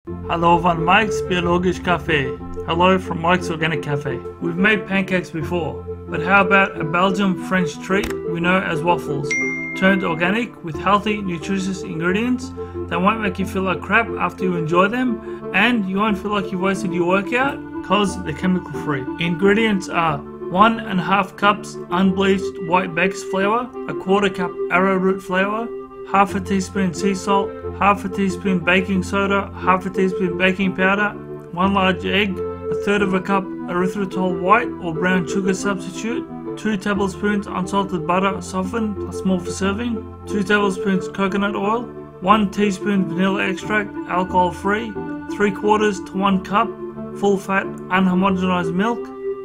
Hallo van Mike's Biologisch Cafe. Hello from Mike's Organic Cafe. We've made pancakes before, but how about a Belgian French treat we know as waffles, turned organic with healthy, nutritious ingredients that won't make you feel like crap after you enjoy them, and you won't feel like you wasted your workout because they're chemical free. Ingredients are 1.5 cups unbleached white Beck's flour, a 1/4 cup arrowroot flour, half a teaspoon sea salt, half a teaspoon baking soda, half a teaspoon baking powder, 1 large egg, 1/3 cup erythritol white or brown sugar substitute, 2 tablespoons unsalted butter softened plus more for serving, 2 tablespoons coconut oil, 1 teaspoon vanilla extract alcohol free, 3/4 to 1 cup full fat unhomogenized milk,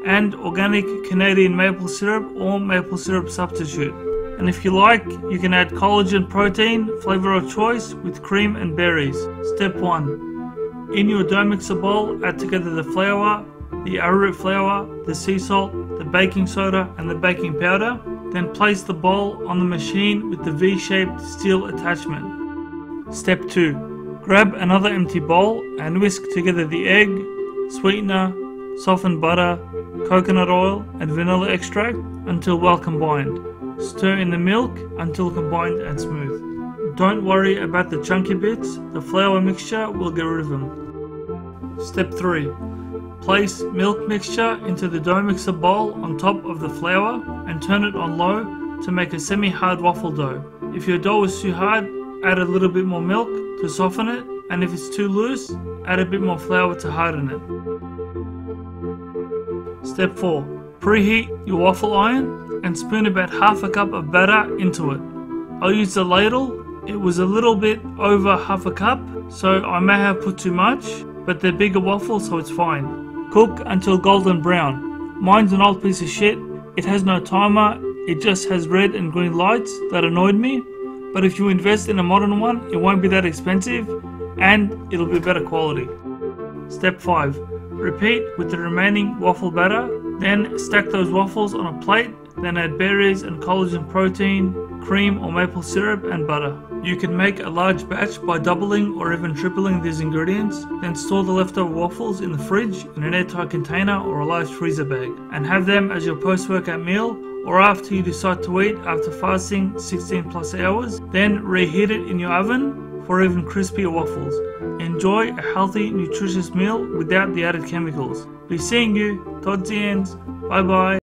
and organic Canadian maple syrup or maple syrup substitute. And if you like, you can add collagen protein, flavor of choice, with cream and berries. Step 1. In your dough mixer bowl, add together the flour, the arrowroot flour, the sea salt, the baking soda and the baking powder. Then place the bowl on the machine with the V-shaped steel attachment. Step 2. Grab another empty bowl and whisk together the egg, sweetener, softened butter, coconut oil and vanilla extract until well combined. Stir in the milk until combined and smooth. Don't worry about the chunky bits, the flour mixture will get rid of them. Step 3. Place milk mixture into the dough mixer bowl on top of the flour and turn it on low to make a semi-hard waffle dough. If your dough is too hard, add a little bit more milk to soften it, and if it's too loose, add a bit more flour to harden it. Step 4. Preheat your waffle iron and spoon about half a cup of batter into it. I'll use a ladle. It was a little bit over half a cup, so I may have put too much, but they're bigger waffles, so it's fine. Cook until golden brown. Mine's an old piece of shit. It has no timer, it just has red and green lights that annoyed me, but if you invest in a modern one, it won't be that expensive and it'll be better quality. Step 5. Repeat with the remaining waffle batter, then stack those waffles on a plate, then add berries and collagen protein, cream or maple syrup and butter. You can make a large batch by doubling or even tripling these ingredients, then store the leftover waffles in the fridge in an airtight container or a large freezer bag, and have them as your post-workout meal or after you decide to eat after fasting 16 plus hours, then reheat it in your oven for even crispier waffles. Enjoy a healthy, nutritious meal without the added chemicals. Be seeing you. Tot ziens. Bye bye.